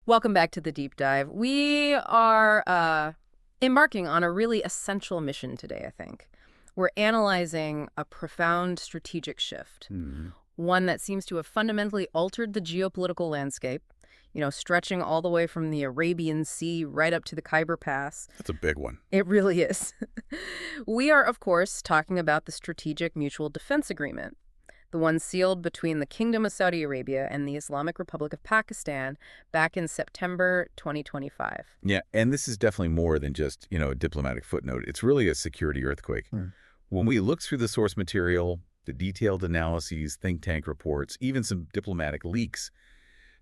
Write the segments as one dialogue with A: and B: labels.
A: Welcome back to the deep dive. We are embarking on a really essential mission today, I think. We're analyzing a profound strategic shift, one that seems to have fundamentally altered the geopolitical landscape, stretching all the way from the Arabian Sea right up to the Khyber Pass.
B: That's a big one.
A: It really is. We are, of course, talking about the Strategic Mutual Defense Agreement, the one sealed between the Kingdom of Saudi Arabia and the Islamic Republic of Pakistan back in September 2025.
B: Yeah, and this is definitely more than just, a diplomatic footnote. It's really a security earthquake. When we look through the source material, the detailed analyses, think tank reports, even some diplomatic leaks,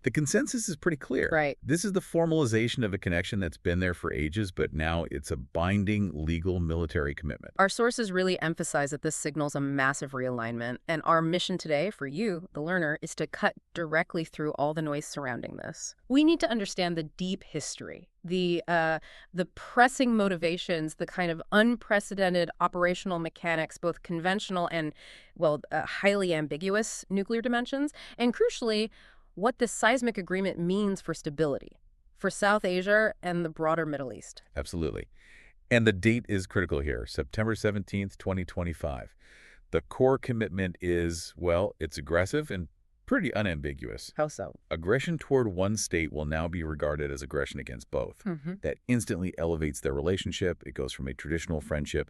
B: the consensus is pretty clear.
A: Right.
B: This is the formalization of a connection that's been there for ages, but now it's a binding legal military commitment.
A: Our sources really emphasize that this signals a massive realignment, and our mission today for you, the learner, is to cut directly through all the noise surrounding this. We need to understand the deep history, the pressing motivations, the kind of unprecedented operational mechanics, both conventional and, highly ambiguous nuclear dimensions, and crucially, what this seismic agreement means for stability, for South Asia and the broader Middle East.
B: Absolutely. And the date is critical here, September 17th, 2025. The core commitment is, it's aggressive and pretty unambiguous.
A: How so?
B: Aggression toward one state will now be regarded as aggression against both. That instantly elevates their relationship. It goes from a traditional friendship,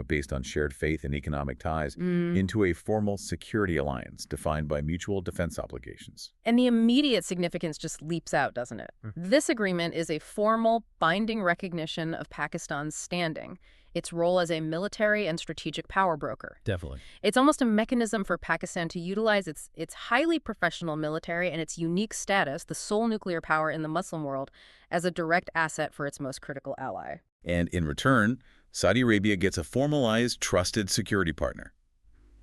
B: based on shared faith and economic ties, into a formal security alliance defined by mutual defense obligations.
A: And the immediate significance just leaps out, doesn't it? This agreement is a formal, binding recognition of Pakistan's standing, its role as a military and strategic power broker.
C: Definitely.
A: It's almost a mechanism for Pakistan to utilize its highly professional military and its unique status, the sole nuclear power in the Muslim world, as a direct asset for its most critical ally.
B: And in return, Saudi Arabia gets a formalized, trusted security partner,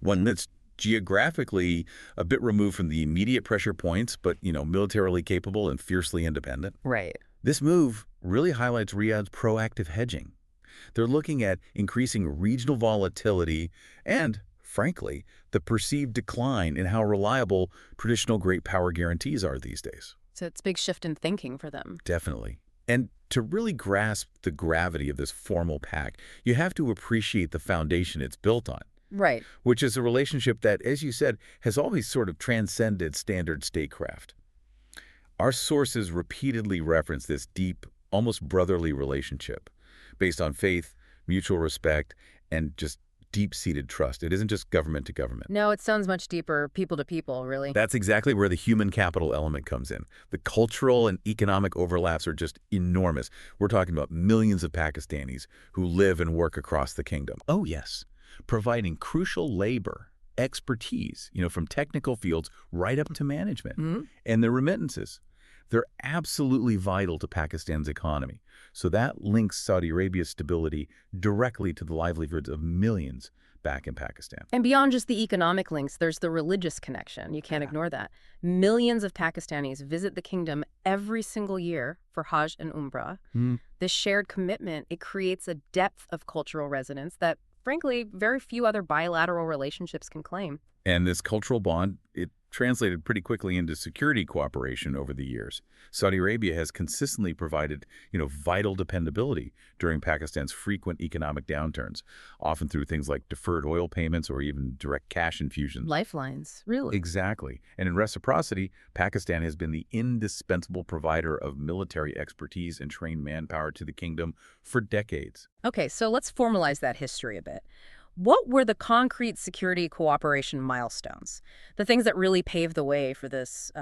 B: one that's geographically a bit removed from the immediate pressure points, but, militarily capable and fiercely independent.
A: Right.
B: This move really highlights Riyadh's proactive hedging. They're looking at increasing regional volatility and, frankly, the perceived decline in how reliable traditional great power guarantees are these days.
A: So it's a big shift in thinking for them.
B: Definitely. And to really grasp the gravity of this formal pact, you have to appreciate the foundation it's built on.
A: Right.
B: Which is a relationship that, as you said, has always sort of transcended standard statecraft. Our sources repeatedly reference this deep, almost brotherly relationship based on faith, mutual respect, and just deep-seated trust. It isn't just government to government.
A: No, it sounds much deeper, people to people, really.
B: That's exactly where the human capital element comes in. The cultural and economic overlaps are just enormous. We're talking about millions of Pakistanis who live and work across the kingdom. Oh, yes. Providing crucial labor, expertise, from technical fields right up to management. And the remittances. They're absolutely vital to Pakistan's economy. So that links Saudi Arabia's stability directly to the livelihoods of millions back in Pakistan.
A: And beyond just the economic links, there's the religious connection. You can't ignore that. Millions of Pakistanis visit the kingdom every single year for Hajj and Umrah. This shared commitment, it creates a depth of cultural resonance that, frankly, very few other bilateral relationships can claim.
B: And this cultural bond, it translated pretty quickly into security cooperation over the years. Saudi Arabia has consistently provided, vital dependability during Pakistan's frequent economic downturns, often through things like deferred oil payments or even direct cash infusions.
A: Lifelines, really.
B: Exactly. And in reciprocity, Pakistan has been the indispensable provider of military expertise and trained manpower to the kingdom for decades.
A: Okay, so let's formalize that history a bit. What were the concrete security cooperation milestones? The things that really paved the way for this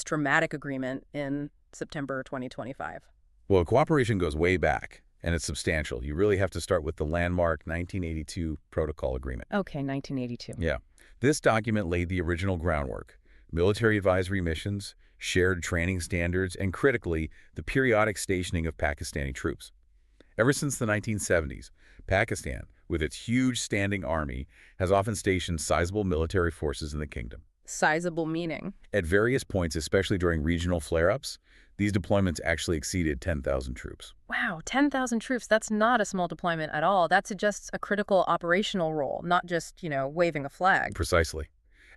A: dramatic agreement in September 2025?
B: Well, cooperation goes way back, and it's substantial. You really have to start with the landmark 1982 Protocol Agreement.
A: Okay, 1982.
B: Yeah. This document laid the original groundwork. Military advisory missions, shared training standards, and critically, the periodic stationing of Pakistani troops. Ever since the 1970s, Pakistan, with its huge standing army, has often stationed sizable military forces in the kingdom.
A: Sizable meaning?
B: At various points, especially during regional flare-ups, these deployments actually exceeded 10,000 troops.
A: Wow, 10,000 troops. That's not a small deployment at all. That suggests a critical operational role, not just, waving a flag.
B: Precisely.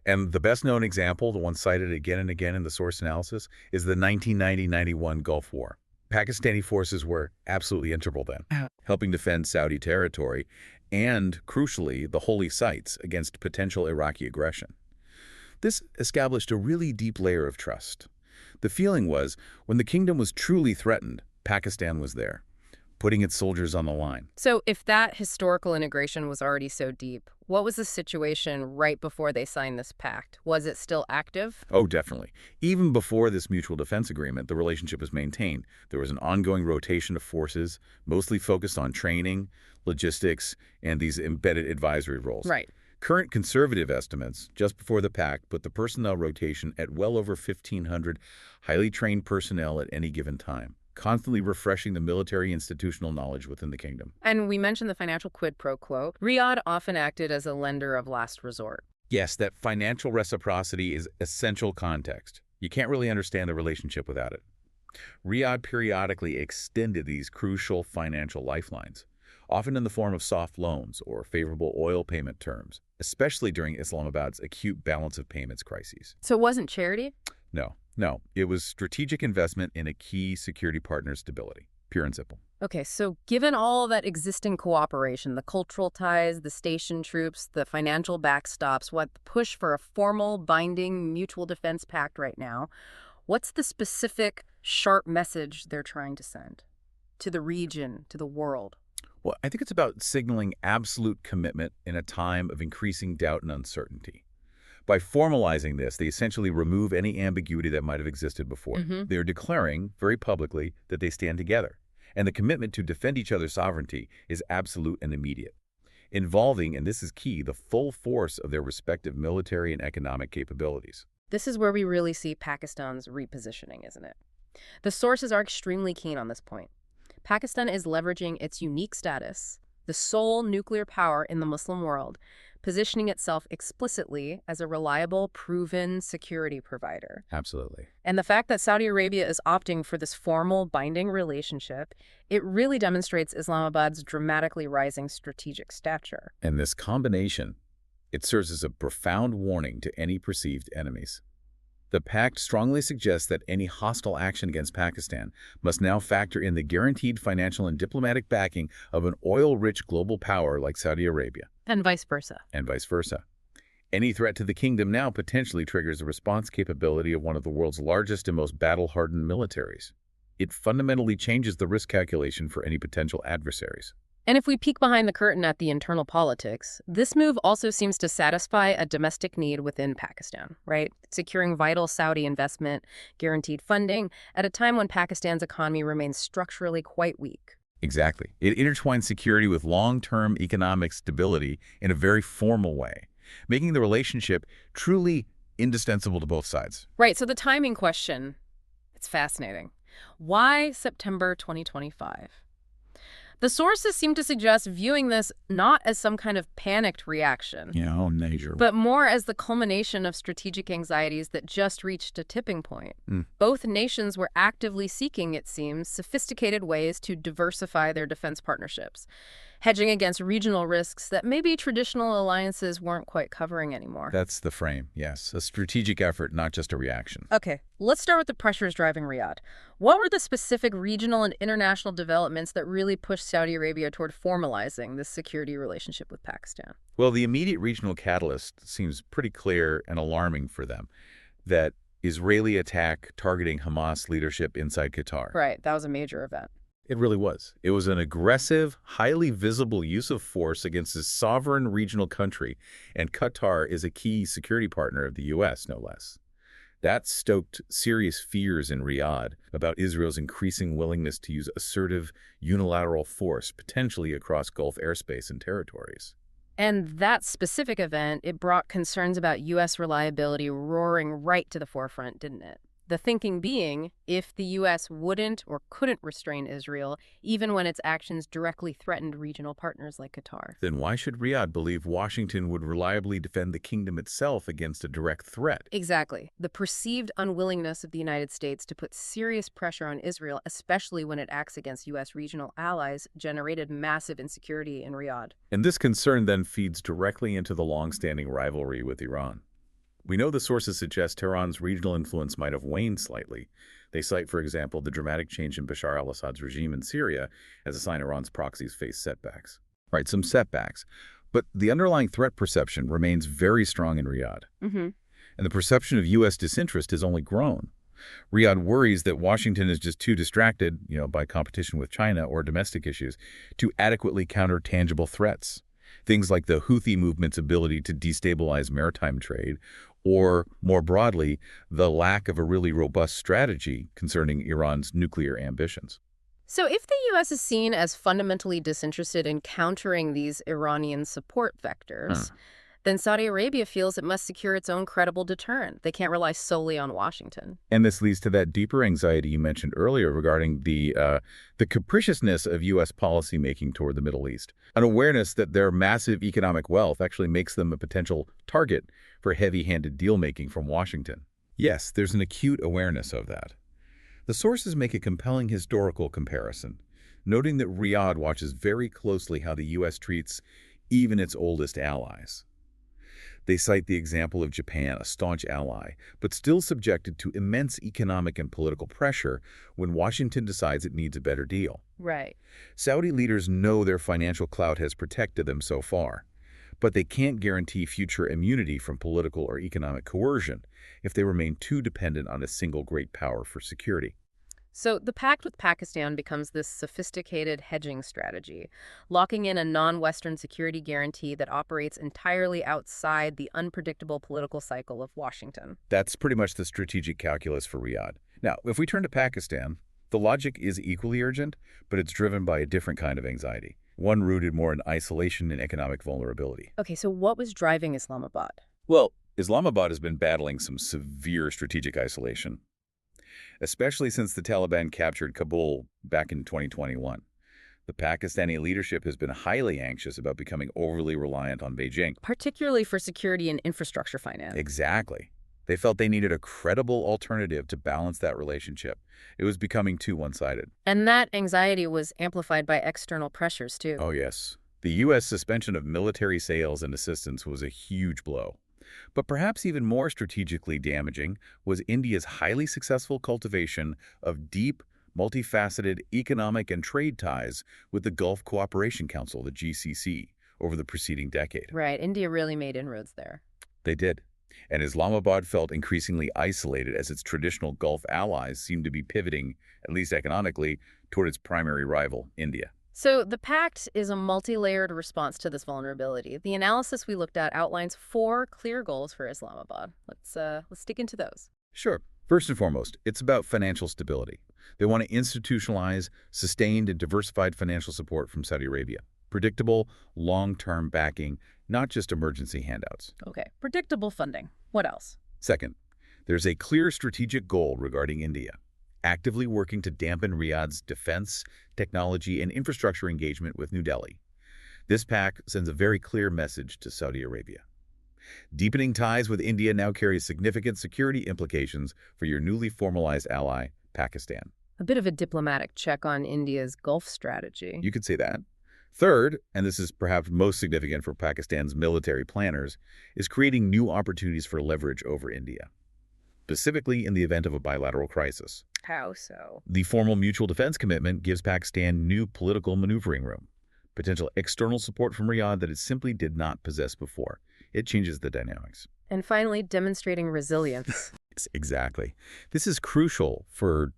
B: And the best-known example, the one cited again and again in the source analysis, is the 1990-91 Gulf War. Pakistani forces were absolutely integral then, helping defend Saudi territory and, crucially, the holy sites against potential Iraqi aggression. This established a really deep layer of trust. The feeling was, when the kingdom was truly threatened, Pakistan was there, putting its soldiers on the line.
A: So if that historical integration was already so deep, what was the situation right before they signed this pact? Was it still active?
B: Oh, definitely. Even before this mutual defense agreement, the relationship was maintained. There was an ongoing rotation of forces, mostly focused on training, logistics, and these embedded advisory roles.
A: Right.
B: Current conservative estimates, just before the pact, put the personnel rotation at well over 1,500 highly trained personnel at any given time, constantly refreshing the military institutional knowledge within the kingdom.
A: And we mentioned the financial quid pro quo. Riyadh often acted as a lender of last resort.
B: Yes, that financial reciprocity is essential context. You can't really understand the relationship without it. Riyadh periodically extended these crucial financial lifelines, often in the form of soft loans or favorable oil payment terms, especially during Islamabad's acute balance of payments crises.
A: So it wasn't charity?
B: No. It was strategic investment in a key security partner's stability, pure and simple.
A: Okay, so given all that existing cooperation, the cultural ties, the station troops, the financial backstops, what the push for a formal, binding mutual defense pact right now, what's the specific, sharp message they're trying to send to the region, to the world?
B: Well, I think it's about signaling absolute commitment in a time of increasing doubt and uncertainty. By formalizing this, they essentially remove any ambiguity that might have existed before. They're declaring, very publicly, that they stand together, and the commitment to defend each other's sovereignty is absolute and immediate, involving, and this is key, the full force of their respective military and economic capabilities.
A: This is where we really see Pakistan's repositioning, isn't it? The sources are extremely keen on this point. Pakistan is leveraging its unique status, the sole nuclear power in the Muslim world, positioning itself explicitly as a reliable, proven security provider.
B: Absolutely.
A: And the fact that Saudi Arabia is opting for this formal, binding relationship, it really demonstrates Islamabad's dramatically rising strategic stature.
B: And this combination, it serves as a profound warning to any perceived enemies. The pact strongly suggests that any hostile action against Pakistan must now factor in the guaranteed financial and diplomatic backing of an oil-rich global power like Saudi Arabia.
A: And vice versa.
B: And vice versa. Any threat to the kingdom now potentially triggers the response capability of one of the world's largest and most battle-hardened militaries. It fundamentally changes the risk calculation for any potential adversaries.
A: And if we peek behind the curtain at the internal politics, this move also seems to satisfy a domestic need within Pakistan, right? Securing vital Saudi investment, guaranteed funding, at a time when Pakistan's economy remains structurally quite weak.
B: Exactly. It intertwines security with long-term economic stability in a very formal way, making the relationship truly indispensable to both sides.
A: Right, so the timing question, it's fascinating. Why September 2025? The sources seem to suggest viewing this not as some kind of panicked reaction,
B: Major.
A: but more as the culmination of strategic anxieties that just reached a tipping point. Both nations were actively seeking, it seems, sophisticated ways to diversify their defense partnerships, hedging against regional risks that maybe traditional alliances weren't quite covering anymore.
B: That's the frame, yes. A strategic effort, not just a reaction.
A: Okay, let's start with the pressures driving Riyadh. What were the specific regional and international developments that really pushed Saudi Arabia toward formalizing this security relationship with Pakistan?
B: Well, the immediate regional catalyst seems pretty clear and alarming for them. That Israeli attack targeting Hamas leadership inside Qatar.
A: Right, that was a major event.
B: It really was. It was an aggressive, highly visible use of force against a sovereign regional country, and Qatar is a key security partner of the U.S., no less. That stoked serious fears in Riyadh about Israel's increasing willingness to use assertive, unilateral force, potentially across Gulf airspace and territories.
A: And that specific event, it brought concerns about U.S. reliability roaring right to the forefront, didn't it? The thinking being, if the U.S. wouldn't or couldn't restrain Israel, even when its actions directly threatened regional partners like Qatar.
B: Then why should Riyadh believe Washington would reliably defend the kingdom itself against a direct threat?
A: Exactly. The perceived unwillingness of the United States to put serious pressure on Israel, especially when it acts against U.S. regional allies, generated massive insecurity in Riyadh.
B: And this concern then feeds directly into the long-standing rivalry with Iran. We know the sources suggest Tehran's regional influence might have waned slightly. They cite, for example, the dramatic change in Bashar al-Assad's regime in Syria as a sign Iran's proxies face setbacks. Right, some setbacks. But the underlying threat perception remains very strong in Riyadh.
A: Hmm.
B: And the perception of U.S. disinterest has only grown. Riyadh worries that Washington is just too distracted, by competition with China or domestic issues, to adequately counter tangible threats. Things like the Houthi movement's ability to destabilize maritime trade, or, more broadly, the lack of a really robust strategy concerning Iran's nuclear ambitions.
A: So if the U.S. is seen as fundamentally disinterested in countering these Iranian support vectors, then Saudi Arabia feels it must secure its own credible deterrent. They can't rely solely on Washington.
B: And this leads to that deeper anxiety you mentioned earlier regarding the capriciousness of U.S. policymaking toward the Middle East, an awareness that their massive economic wealth actually makes them a potential target for heavy-handed deal-making from Washington. Yes, there's an acute awareness of that. The sources make a compelling historical comparison, noting that Riyadh watches very closely how the U.S. treats even its oldest allies. They cite the example of Japan, a staunch ally, but still subjected to immense economic and political pressure when Washington decides it needs a better deal.
A: Right.
B: Saudi leaders know their financial clout has protected them so far, but they can't guarantee future immunity from political or economic coercion if they remain too dependent on a single great power for security.
A: So the pact with Pakistan becomes this sophisticated hedging strategy, locking in a non-Western security guarantee that operates entirely outside the unpredictable political cycle of Washington.
B: That's pretty much the strategic calculus for Riyadh. Now, if we turn to Pakistan, the logic is equally urgent, but it's driven by a different kind of anxiety, one rooted more in isolation and economic vulnerability.
A: Okay, so what was driving Islamabad?
B: Well, Islamabad has been battling some severe strategic isolation, especially since the Taliban captured Kabul back in 2021. The Pakistani leadership has been highly anxious about becoming overly reliant on Beijing.
A: Particularly for security and infrastructure finance.
B: Exactly. They felt they needed a credible alternative to balance that relationship. It was becoming too one-sided.
A: And that anxiety was amplified by external pressures, too.
B: Oh, yes. The U.S. suspension of military sales and assistance was a huge blow. But perhaps even more strategically damaging was India's highly successful cultivation of deep, multifaceted economic and trade ties with the Gulf Cooperation Council, the GCC, over the preceding decade.
A: Right, India really made inroads there.
B: They did. And Islamabad felt increasingly isolated as its traditional Gulf allies seemed to be pivoting, at least economically, toward its primary rival, India.
A: So the pact is a multi-layered response to this vulnerability. The analysis we looked at outlines 4 clear goals for Islamabad. Let's dig into those.
B: Sure. First and foremost, it's about financial stability. They want to institutionalize sustained and diversified financial support from Saudi Arabia. Predictable, long-term backing, not just emergency handouts.
A: Okay, predictable funding. What else?
B: Second, there's a clear strategic goal regarding India, actively working to dampen Riyadh's defense, technology, and infrastructure engagement with New Delhi. This pact sends a very clear message to Saudi Arabia. Deepening ties with India now carries significant security implications for your newly formalized ally, Pakistan.
A: A bit of a diplomatic check on India's Gulf strategy.
B: You could say that. Third, and this is perhaps most significant for Pakistan's military planners, is creating new opportunities for leverage over India, specifically in the event of a bilateral crisis.
A: How so?
B: The formal mutual defense commitment gives Pakistan new political maneuvering room, potential external support from Riyadh that it simply did not possess before. It changes the dynamics.
A: And finally, demonstrating resilience.
B: Yes, exactly. This is crucial for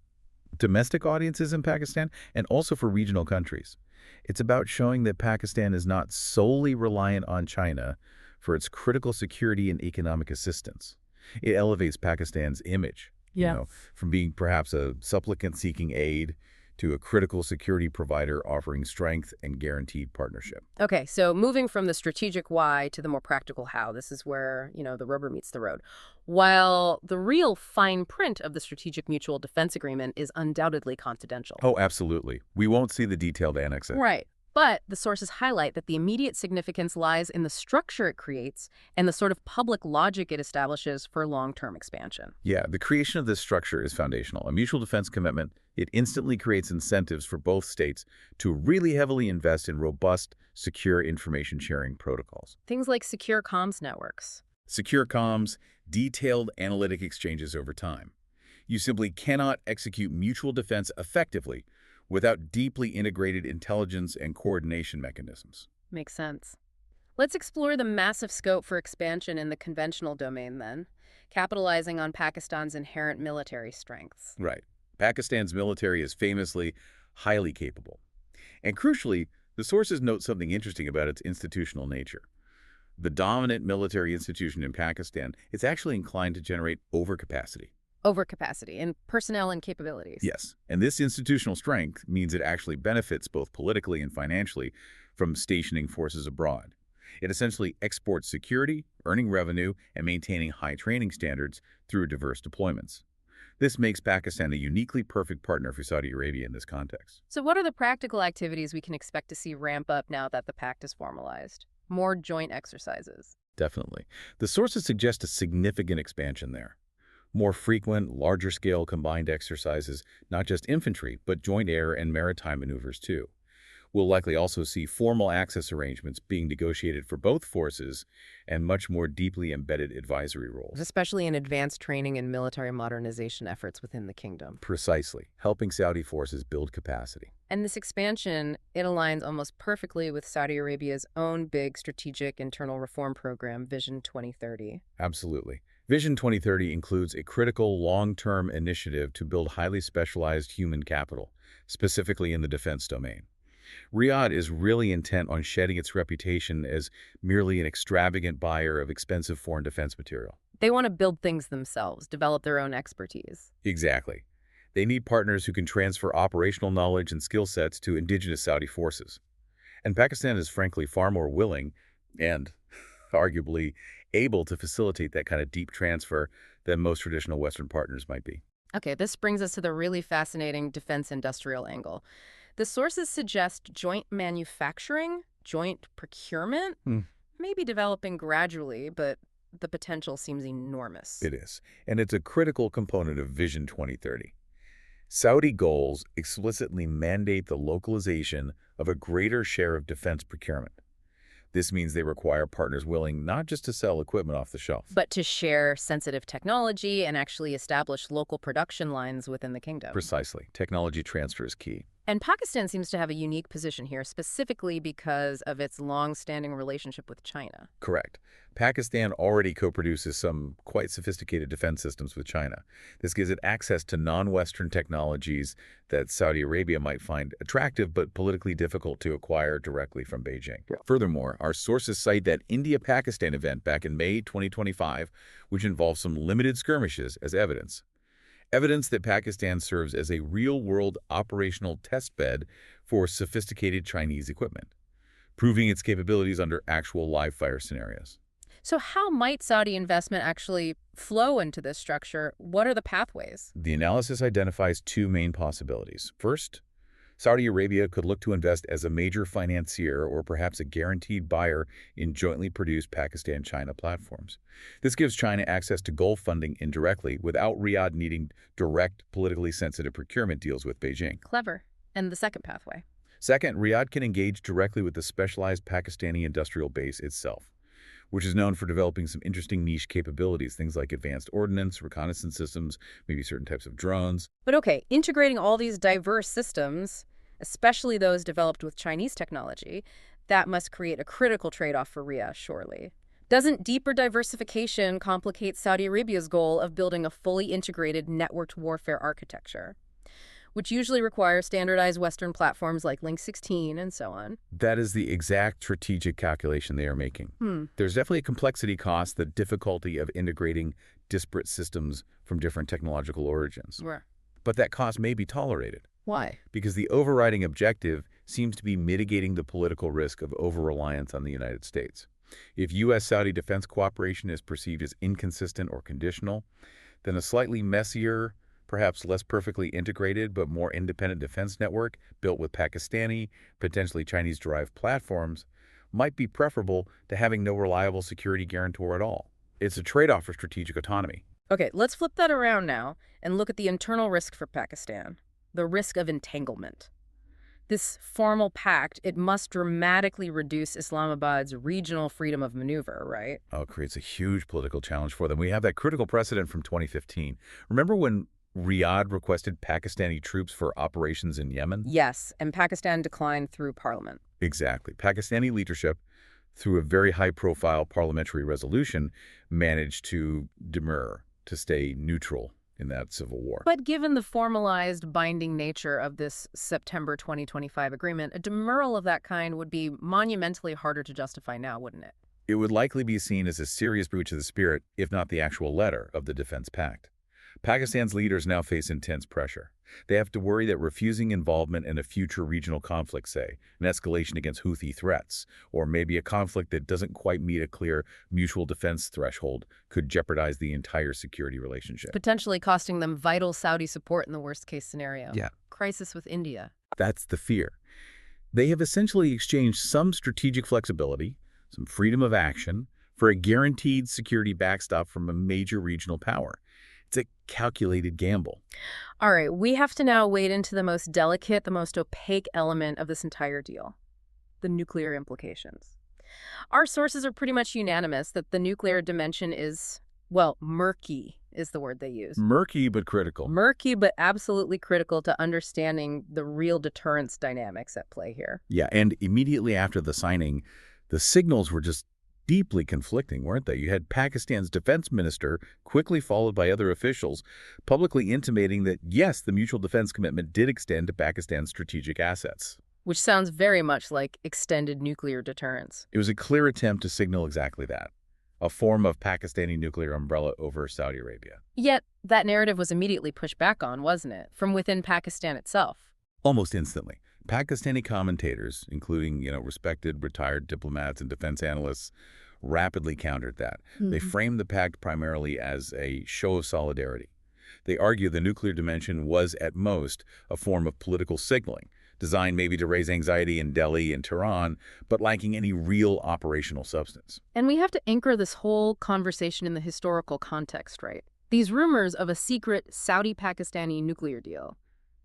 B: domestic audiences in Pakistan and also for regional countries. It's about showing that Pakistan is not solely reliant on China for its critical security and economic assistance. It elevates Pakistan's image, from being perhaps a supplicant seeking aid to a critical security provider offering strength and guaranteed partnership.
A: Okay, so moving from the strategic why to the more practical how, this is where, the rubber meets the road. While the real fine print of the Strategic Mutual Defense Agreement is undoubtedly confidential.
B: Oh, absolutely. We won't see the detailed annex.
A: Right. But the sources highlight that the immediate significance lies in the structure it creates and the sort of public logic it establishes for long-term expansion.
B: Yeah, the creation of this structure is foundational. A mutual defense commitment, it instantly creates incentives for both states to really heavily invest in robust, secure information sharing protocols.
A: Things like secure comms networks.
B: secure comms, detailed analytic exchanges over time. You simply cannot execute mutual defense effectively without deeply integrated intelligence and coordination mechanisms.
A: Makes sense. Let's explore the massive scope for expansion in the conventional domain then, capitalizing on Pakistan's inherent military strengths.
B: Right. Pakistan's military is famously highly capable. And crucially, the sources note something interesting about its institutional nature. The dominant military institution in Pakistan is actually inclined to generate overcapacity.
A: Overcapacity in personnel and capabilities.
B: Yes, and this institutional strength means it actually benefits both politically and financially from stationing forces abroad. It essentially exports security, earning revenue, and maintaining high training standards through diverse deployments. This makes Pakistan a uniquely perfect partner for Saudi Arabia in this context.
A: So what are the practical activities we can expect to see ramp up now that the pact is formalized? More joint exercises.
B: Definitely. The sources suggest a significant expansion there. More frequent, larger-scale combined exercises, not just infantry, but joint air and maritime maneuvers too. We'll likely also see formal access arrangements being negotiated for both forces and much more deeply embedded advisory roles.
A: Especially in advanced training and military modernization efforts within the kingdom.
B: Precisely, helping Saudi forces build capacity.
A: And this expansion, it aligns almost perfectly with Saudi Arabia's own big strategic internal reform program, Vision 2030.
B: Absolutely. Vision 2030 includes a critical long-term initiative to build highly specialized human capital, specifically in the defense domain. Riyadh is really intent on shedding its reputation as merely an extravagant buyer of expensive foreign defense material.
A: They want to build things themselves, develop their own expertise.
B: Exactly. They need partners who can transfer operational knowledge and skill sets to indigenous Saudi forces. And Pakistan is frankly far more willing and, arguably, able to facilitate that kind of deep transfer than most traditional Western partners might be.
A: Okay, this brings us to the really fascinating defense industrial angle. The sources suggest joint manufacturing, joint procurement, may be developing gradually, but the potential seems enormous.
B: It is, and it's a critical component of Vision 2030. Saudi goals explicitly mandate the localization of a greater share of defense procurement. This means they require partners willing not just to sell equipment off the shelf,
A: But to share sensitive technology and actually establish local production lines within the kingdom.
B: precisely. Technology transfer is key.
A: And Pakistan seems to have a unique position here, specifically because of its long-standing relationship with China.
B: Correct. Pakistan already co-produces some quite sophisticated defense systems with China. This gives it access to non-Western technologies that Saudi Arabia might find attractive but politically difficult to acquire directly from Beijing.
C: Yeah.
B: Furthermore, our sources cite that India-Pakistan event back in May 2025, which involved some limited skirmishes, as evidence. Evidence that Pakistan serves as a real-world operational testbed for sophisticated Chinese equipment, proving its capabilities under actual live-fire scenarios.
A: So how might Saudi investment actually flow into this structure? What are the pathways?
B: The analysis identifies two main possibilities. First, Saudi Arabia could look to invest as a major financier or perhaps a guaranteed buyer in jointly produced Pakistan-China platforms. This gives China access to Gulf funding indirectly without Riyadh needing direct, politically sensitive procurement deals with Beijing.
A: Clever. And the second pathway?
B: Second, Riyadh can engage directly with the specialized Pakistani industrial base itself, which is known for developing some interesting niche capabilities, things like advanced ordnance, reconnaissance systems, maybe certain types of drones.
A: But okay, integrating all these diverse systems, especially those developed with Chinese technology, that must create a critical trade-off for Riyadh, surely. Doesn't deeper diversification complicate Saudi Arabia's goal of building a fully integrated networked warfare architecture, which usually requires standardized Western platforms like Link 16 and so on?
B: That is the exact strategic calculation they are making. There's definitely a complexity cost, the difficulty of integrating disparate systems from different technological origins.
A: Where?
B: But that cost may be tolerated,
A: Why?
B: because the overriding objective seems to be mitigating the political risk of over-reliance on the United States. If U.S.-Saudi defense cooperation is perceived as inconsistent or conditional, then a slightly messier, perhaps less perfectly integrated but more independent defense network built with Pakistani, potentially Chinese-derived platforms might be preferable to having no reliable security guarantor at all. It's a trade-off for strategic autonomy.
A: Okay, let's flip that around now and look at the internal risk for Pakistan, the risk of entanglement. This formal pact, it must dramatically reduce Islamabad's regional freedom of maneuver, right?
B: Oh, it creates a huge political challenge for them. We have that critical precedent from 2015. Remember when Riyadh requested Pakistani troops for operations in Yemen?
A: Yes, and Pakistan declined through parliament.
B: Exactly. Pakistani leadership, through a very high-profile parliamentary resolution, managed to demur, to stay neutral in that civil war.
A: But given the formalized, binding nature of this September 2025 agreement, a demurral of that kind would be monumentally harder to justify now, wouldn't it?
B: It would likely be seen as a serious breach of the spirit, if not the actual letter, of the Defense Pact. Pakistan's leaders now face intense pressure. They have to worry that refusing involvement in a future regional conflict, say, an escalation against Houthi threats, or maybe a conflict that doesn't quite meet a clear mutual defense threshold, could jeopardize the entire security relationship.
A: Potentially costing them vital Saudi support in the worst-case scenario.
B: Yeah.
A: Crisis with India.
B: That's the fear. They have essentially exchanged some strategic flexibility, some freedom of action, for a guaranteed security backstop from a major regional power. It's a calculated gamble.
A: All right, we have to now wade into the most delicate, the most opaque element of this entire deal, the nuclear implications. Our sources are pretty much unanimous that the nuclear dimension is, well, murky is the word they use.
B: Murky but critical.
A: Murky, but absolutely critical to understanding the real deterrence dynamics at play here.
B: Yeah, and immediately after the signing, the signals were just deeply conflicting, weren't they? You had Pakistan's defense minister, quickly followed by other officials, publicly intimating that, yes, the mutual defense commitment did extend to Pakistan's strategic assets.
A: Which sounds very much like extended nuclear deterrence.
B: It was a clear attempt to signal exactly that, a form of Pakistani nuclear umbrella over Saudi Arabia.
A: Yet, that narrative was immediately pushed back on, wasn't it? From within Pakistan itself.
B: Almost instantly. Pakistani commentators, including, respected retired diplomats and defense analysts, rapidly countered that. They framed the pact primarily as a show of solidarity. They argue the nuclear dimension was, at most, a form of political signaling, designed maybe to raise anxiety in Delhi and Tehran, but lacking any real operational substance.
A: And we have to anchor this whole conversation in the historical context, right? These rumors of a secret Saudi-Pakistani nuclear deal,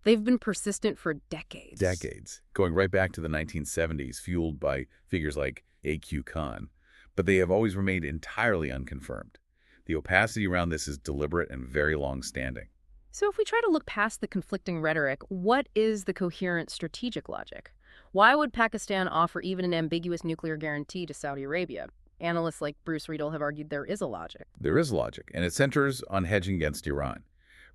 A: they've been persistent for decades.
B: Decades, going right back to the 1970s, fueled by figures like A.Q. Khan. But they have always remained entirely unconfirmed. The opacity around this is deliberate and very long-standing.
A: So if we try to look past the conflicting rhetoric, what is the coherent strategic logic? Why would Pakistan offer even an ambiguous nuclear guarantee to Saudi Arabia? Analysts like Bruce Riedel have argued there is a logic.
B: There is logic, and it centers on hedging against Iran.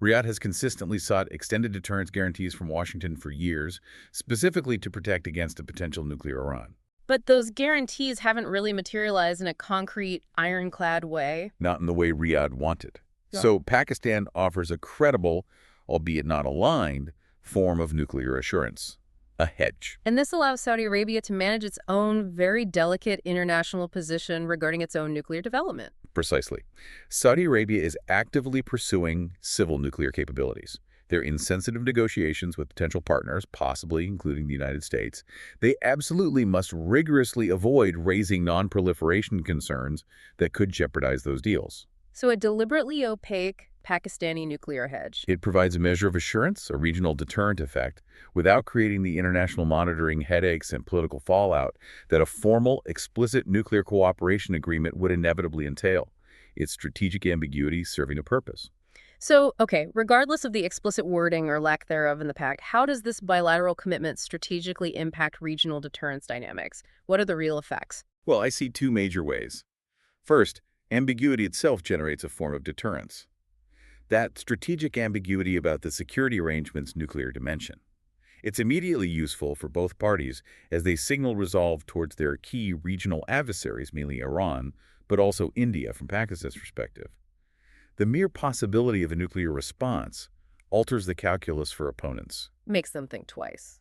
B: Riyadh has consistently sought extended deterrence guarantees from Washington for years, specifically to protect against a potential nuclear Iran.
A: But those guarantees haven't really materialized in a concrete, ironclad way.
B: Not in the way Riyadh wanted.
A: Yeah.
B: So Pakistan offers a credible, albeit not aligned, form of nuclear assurance, a hedge.
A: And this allows Saudi Arabia to manage its own very delicate international position regarding its own nuclear development.
B: Precisely. Saudi Arabia is actively pursuing civil nuclear capabilities. They're in sensitive negotiations with potential partners, possibly including the United States. They absolutely must rigorously avoid raising non-proliferation concerns that could jeopardize those deals.
A: So a deliberately opaque Pakistani nuclear hedge.
B: It provides a measure of assurance, a regional deterrent effect, without creating the international monitoring headaches and political fallout that a formal, explicit nuclear cooperation agreement would inevitably entail. Its strategic ambiguity serving a purpose.
A: So, okay, regardless of the explicit wording or lack thereof in the pact, how does this bilateral commitment strategically impact regional deterrence dynamics? What are the real effects?
B: Well, I see two major ways. First, ambiguity itself generates a form of deterrence. That strategic ambiguity about the security arrangement's nuclear dimension. It's immediately useful for both parties as they signal resolve towards their key regional adversaries, mainly Iran, but also India from Pakistan's perspective. The mere possibility of a nuclear response alters the calculus for opponents.
A: Makes them think twice.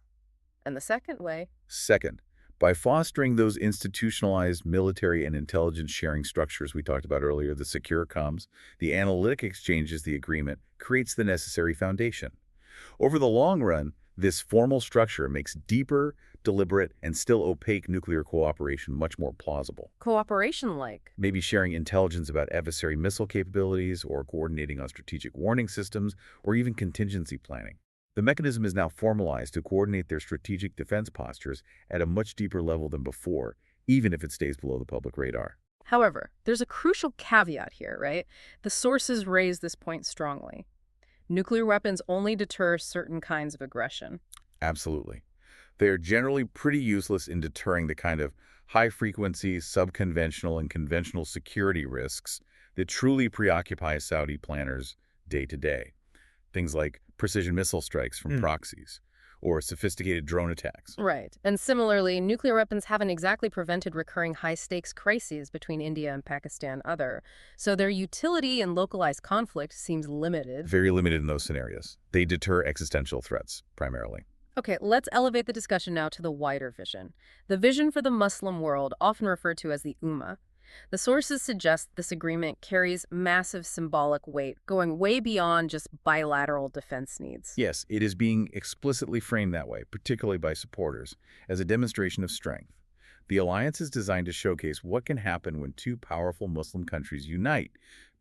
A: And the second way?
B: Second, by fostering those institutionalized military and intelligence sharing structures we talked about earlier, the secure comms, the analytic exchanges, the agreement creates the necessary foundation. Over the long run, this formal structure makes deeper, deliberate, and still opaque nuclear cooperation much more plausible.
A: Cooperation like?
B: Maybe sharing intelligence about adversary missile capabilities or coordinating on strategic warning systems or even contingency planning. The mechanism is now formalized to coordinate their strategic defense postures at a much deeper level than before, even if it stays below the public radar.
A: However, there's a crucial caveat here, right? The sources raise this point strongly. Nuclear weapons only deter certain kinds of aggression.
B: Absolutely. They are generally pretty useless in deterring the kind of high-frequency, subconventional, and conventional security risks that truly preoccupy Saudi planners day to day. Things like precision missile strikes from proxies or sophisticated drone attacks.
A: Right. And similarly, nuclear weapons haven't exactly prevented recurring high-stakes crises between India and Pakistan either. So their utility in localized conflict seems limited.
B: Very limited in those scenarios. They deter existential threats, primarily.
A: Okay, let's elevate the discussion now to the wider vision. The vision for the Muslim world, often referred to as the Ummah. The sources suggest this agreement carries massive symbolic weight, going way beyond just bilateral defense needs.
B: Yes, it is being explicitly framed that way, particularly by supporters, as a demonstration of strength. The alliance is designed to showcase what can happen when two powerful Muslim countries unite,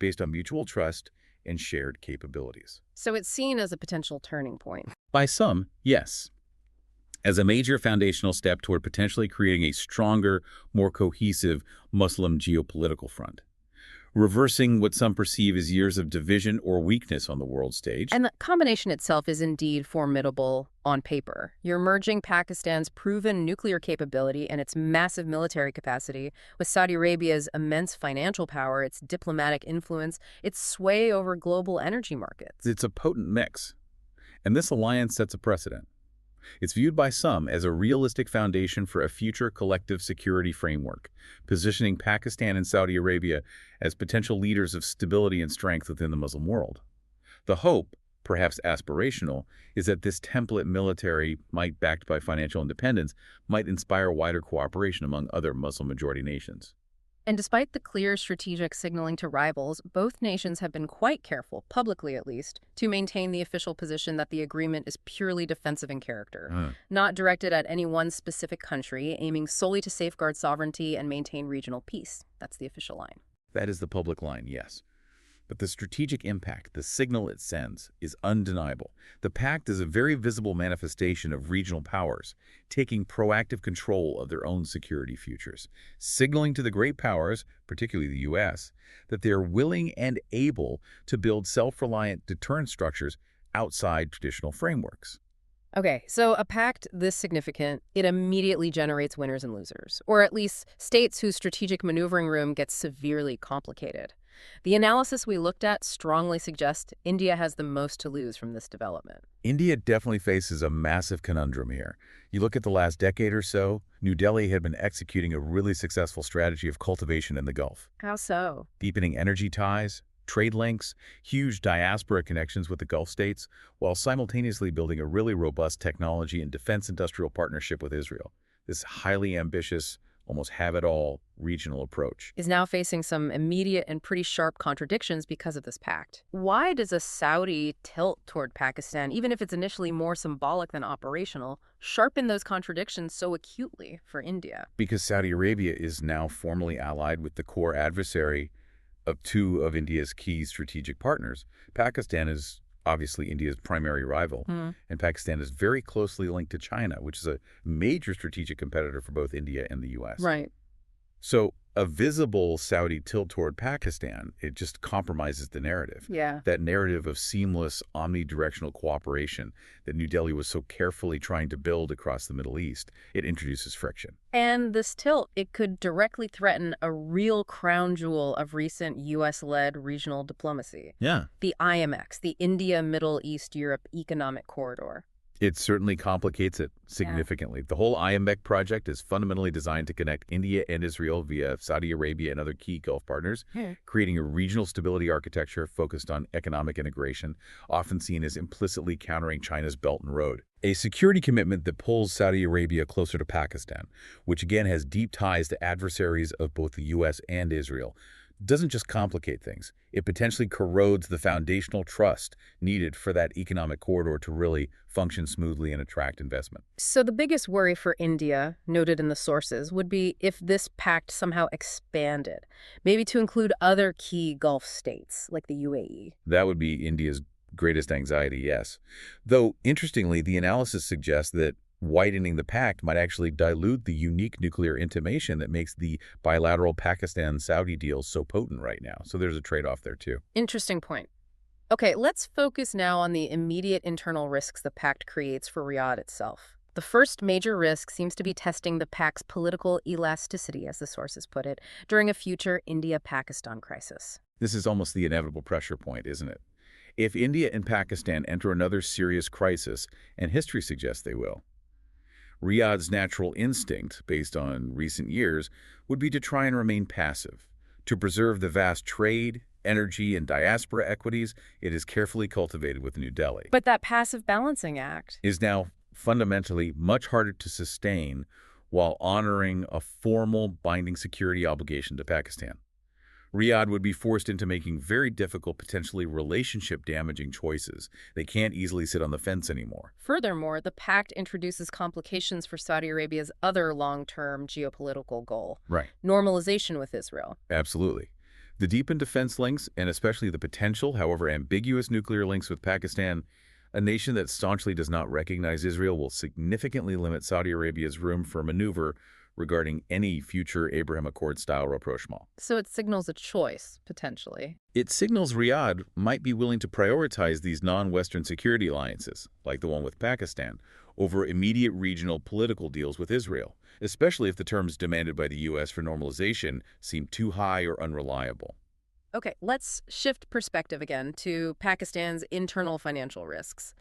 B: based on mutual trust and shared capabilities.
A: So it's seen as a potential turning point.
B: By some, yes. As a major foundational step toward potentially creating a stronger, more cohesive Muslim geopolitical front, reversing what some perceive as years of division or weakness on the world stage.
A: And the combination itself is indeed formidable on paper. You're merging Pakistan's proven nuclear capability and its massive military capacity with Saudi Arabia's immense financial power, its diplomatic influence, its sway over global energy markets.
B: It's a potent mix, and this alliance sets a precedent. It's viewed by some as a realistic foundation for a future collective security framework, positioning Pakistan and Saudi Arabia as potential leaders of stability and strength within the Muslim world. The hope, perhaps aspirational, is that this template military might, backed by financial independence, might inspire wider cooperation among other Muslim-majority nations.
A: And despite the clear strategic signaling to rivals, both nations have been quite careful, publicly at least, to maintain the official position that the agreement is purely defensive in character, not directed at any one specific country, aiming solely to safeguard sovereignty and maintain regional peace. That's the official line.
B: That is the public line, yes. But the strategic impact, the signal it sends, is undeniable. The pact is a very visible manifestation of regional powers, taking proactive control of their own security futures, signaling to the great powers, particularly the U.S., that they are willing and able to build self-reliant deterrence structures outside traditional frameworks.
A: Okay, so a pact this significant, it immediately generates winners and losers, or at least states whose strategic maneuvering room gets severely complicated. The analysis we looked at strongly suggests India has the most to lose from this development.
B: India definitely faces a massive conundrum here. You look at the last decade or so, New Delhi had been executing a really successful strategy of cultivation in the Gulf.
A: How so?
B: Deepening energy ties, trade links, huge diaspora connections with the Gulf states, while simultaneously building a really robust technology and defense industrial partnership with Israel. This highly ambitious, almost have-it-all regional approach
A: Is now facing some immediate and pretty sharp contradictions because of this pact. Why does a Saudi tilt toward Pakistan, even if it's initially more symbolic than operational, sharpen those contradictions so acutely for India?
B: because Saudi Arabia is now formally allied with the core adversary of two of India's key strategic partners. Pakistan is obviously India's primary rival, and Pakistan is very closely linked to China, which is a major strategic competitor for both India and the U.S.
A: Right.
B: So a visible Saudi tilt toward Pakistan, it just compromises the narrative.
A: Yeah.
B: That narrative of seamless, omnidirectional cooperation that New Delhi was so carefully trying to build across the Middle East, it introduces friction.
A: And this tilt, it could directly threaten a real crown jewel of recent U.S.-led regional diplomacy.
B: Yeah.
A: The IMX, the India, Middle East, Europe Economic Corridor.
B: It certainly complicates it significantly. The whole IMEC project is fundamentally designed to connect India and Israel via Saudi Arabia and other key Gulf partners, creating a regional stability architecture focused on economic integration, often seen as implicitly countering China's Belt and Road. A security commitment that pulls Saudi Arabia closer to Pakistan, which again has deep ties to adversaries of both the U.S. and Israel, doesn't just complicate things. It potentially corrodes the foundational trust needed for that economic corridor to really function smoothly and attract investment.
A: So the biggest worry for India, noted in the sources, would be if this pact somehow expanded, maybe to include other key Gulf states like the UAE.
B: That would be India's Greatest anxiety, yes. Though, interestingly, the analysis suggests that widening the pact might actually dilute the unique nuclear intimation that makes the bilateral Pakistan-Saudi deal so potent right now. So there's a trade-off there, too.
A: Interesting point. Okay, let's focus now on the immediate internal risks the pact creates for Riyadh itself. The first major risk seems to be testing the pact's political elasticity, as the sources put it, during a future India-Pakistan crisis.
B: This is almost the inevitable pressure point, isn't it? If India and Pakistan enter another serious crisis, and history suggests they will, Riyadh's natural instinct, based on recent years, would be to try and remain passive, to preserve the vast trade, energy, and diaspora equities it has carefully cultivated with New Delhi.
A: But that passive balancing act.
B: Is now fundamentally much harder to sustain while honoring a formal binding security obligation to Pakistan. Riyadh would be forced into making very difficult, potentially relationship-damaging choices. They can't easily sit on the fence anymore.
A: Furthermore, the pact introduces complications for Saudi Arabia's other long-term geopolitical goal,
B: Right.
A: normalization with Israel.
B: Absolutely. The deepened defense links, and especially the potential, however ambiguous, nuclear links with Pakistan, a nation that staunchly does not recognize Israel, will significantly limit Saudi Arabia's room for maneuver regarding any future Abraham Accord-style rapprochement.
A: So it signals a choice, potentially.
B: It signals Riyadh might be willing to prioritize these non-Western security alliances, like the one with Pakistan, over immediate regional political deals with Israel, especially if the terms demanded by the U.S. for normalization seem too high or unreliable.
A: Okay, let's shift perspective again to Pakistan's internal financial risks.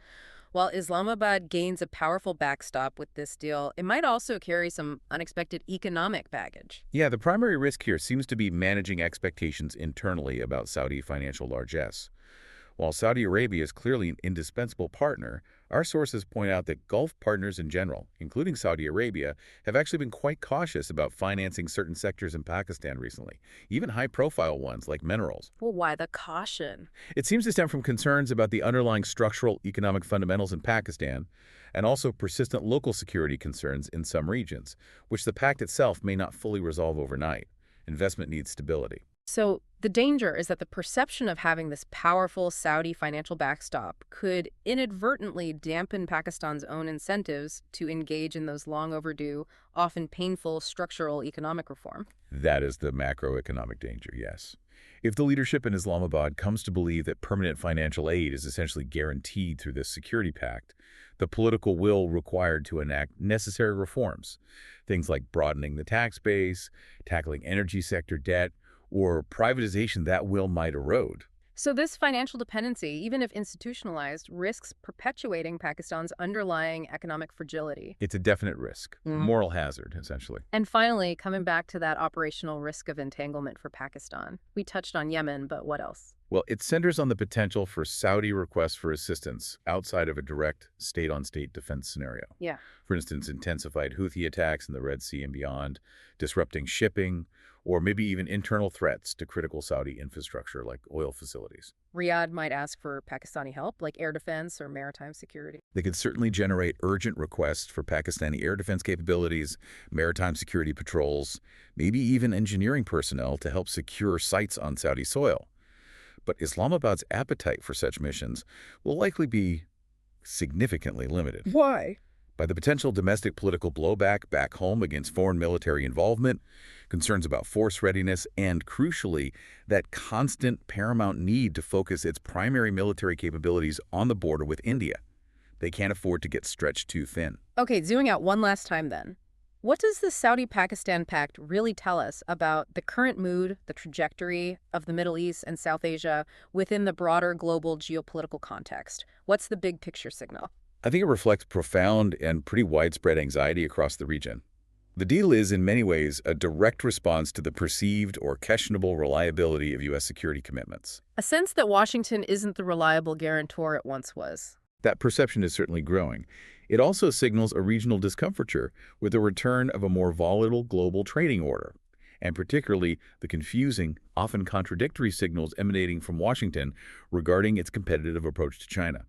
A: While Islamabad gains a powerful backstop with this deal, it might also carry some unexpected economic baggage.
B: Yeah, the primary risk here seems to be managing expectations internally about Saudi financial largesse. While Saudi Arabia is clearly an indispensable partner, our sources point out that Gulf partners in general, including Saudi Arabia, have actually been quite cautious about financing certain sectors in Pakistan recently, even high-profile ones like minerals.
A: Well, why the caution?
B: It seems to stem from concerns about the underlying structural economic fundamentals in Pakistan, and also persistent local security concerns in some regions, which the pact itself may not fully resolve overnight. Investment needs stability.
A: So the danger is that the perception of having this powerful Saudi financial backstop could inadvertently dampen Pakistan's own incentives to engage in those long overdue, often painful structural economic reform.
B: That is the macroeconomic danger, yes. If the leadership in Islamabad comes to believe that permanent financial aid is essentially guaranteed through this security pact, the political will required to enact necessary reforms, things like broadening the tax base, tackling energy sector debt, or privatization, that will might erode.
A: So this financial dependency, even if institutionalized, risks perpetuating Pakistan's underlying economic fragility.
B: It's a definite risk, moral hazard, essentially.
A: And finally, coming back to that operational risk of entanglement for Pakistan. We touched on Yemen, but what else?
B: Well, it centers on the potential for Saudi requests for assistance outside of a direct state-on-state defense scenario.
A: Yeah.
B: For instance, intensified Houthi attacks in the Red Sea and beyond, disrupting shipping, or maybe even internal threats to critical Saudi infrastructure like oil facilities.
A: Riyadh might ask for Pakistani help, like air defense or maritime security.
B: They could certainly generate urgent requests for Pakistani air defense capabilities, maritime security patrols, maybe even engineering personnel to help secure sites on Saudi soil. But Islamabad's appetite for such missions will likely be significantly limited.
A: Why?
B: By the potential domestic political blowback back home against foreign military involvement, concerns about force readiness, and, crucially, that constant paramount need to focus its primary military capabilities on the border with India. They can't afford to get stretched too thin.
A: Okay, zooming out one last time then. What does the Saudi-Pakistan pact really tell us about the current mood, the trajectory of the Middle East and South Asia within the broader global geopolitical context? What's the big picture signal?
B: I think it reflects profound and pretty widespread anxiety across the region. The deal is, in many ways, a direct response to the perceived or questionable reliability of U.S. security commitments.
A: A sense that Washington isn't the reliable guarantor it once was.
B: That perception is certainly growing. It also signals a regional discomfiture with the return of a more volatile global trading order, and particularly the confusing, often contradictory signals emanating from Washington regarding its competitive approach to China.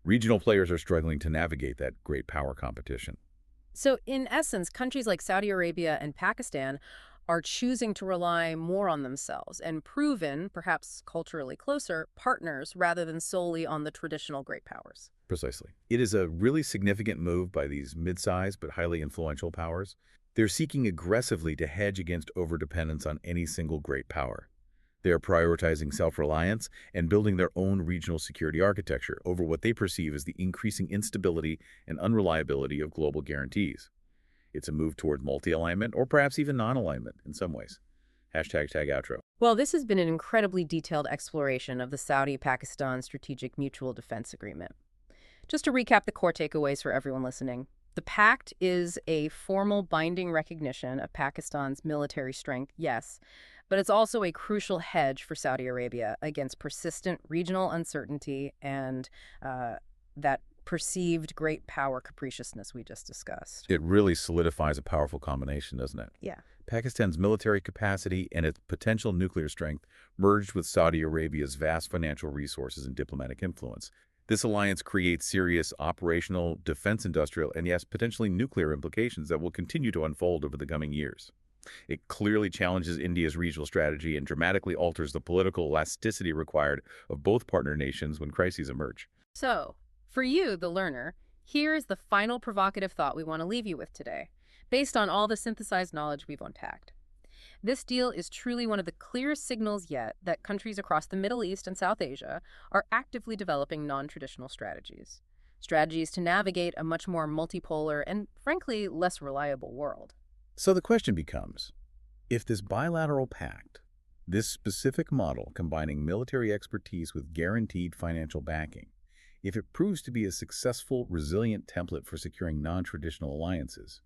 B: Regional players are struggling to navigate that great power competition.
A: So, in essence, countries like Saudi Arabia and Pakistan are choosing to rely more on themselves and proven, perhaps culturally closer, partners rather than solely on the traditional great powers.
B: Precisely. It is a really significant move by these mid-sized but highly influential powers. They're seeking aggressively to hedge against overdependence on any single great power. They are prioritizing self-reliance and building their own regional security architecture over what they perceive as the increasing instability and unreliability of global guarantees. It's a move toward multi-alignment or perhaps even non-alignment in some ways. Tag outro.
A: Well, this has been an incredibly detailed exploration of the Saudi-Pakistan Strategic Mutual Defense Agreement. Just to recap the core takeaways for everyone listening, the pact is a formal binding recognition of Pakistan's military strength, yes, but it's also a crucial hedge for Saudi Arabia against persistent regional uncertainty and that perceived great power capriciousness we just discussed.
B: It really solidifies a powerful combination, doesn't it?
A: Yeah.
B: Pakistan's military capacity and its potential nuclear strength merged with Saudi Arabia's vast financial resources and diplomatic influence. This alliance creates serious operational, defense industrial, and yes, potentially nuclear implications that will continue to unfold over the coming years. It clearly challenges India's regional strategy and dramatically alters the political elasticity required of both partner nations when crises emerge.
A: So, for you, the learner, here is the final provocative thought we want to leave you with today, based on all the synthesized knowledge we've unpacked. This deal is truly one of the clearest signals yet that countries across the Middle East and South Asia are actively developing non-traditional strategies. Strategies to navigate a much more multipolar and, frankly, less reliable world.
B: So the question becomes, if this bilateral pact, this specific model combining military expertise with guaranteed financial backing, if it proves to be a successful, resilient template for securing non-traditional alliances,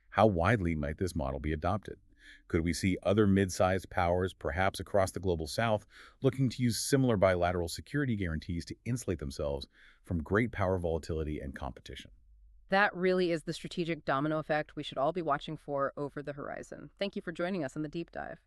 B: how widely might this model be adopted? Could we see other mid-sized powers, perhaps across the global south, looking to use similar bilateral security guarantees to insulate themselves from great power volatility and competition?
A: That really is the strategic domino effect we should all be watching for over the horizon. Thank you for joining us on the deep dive.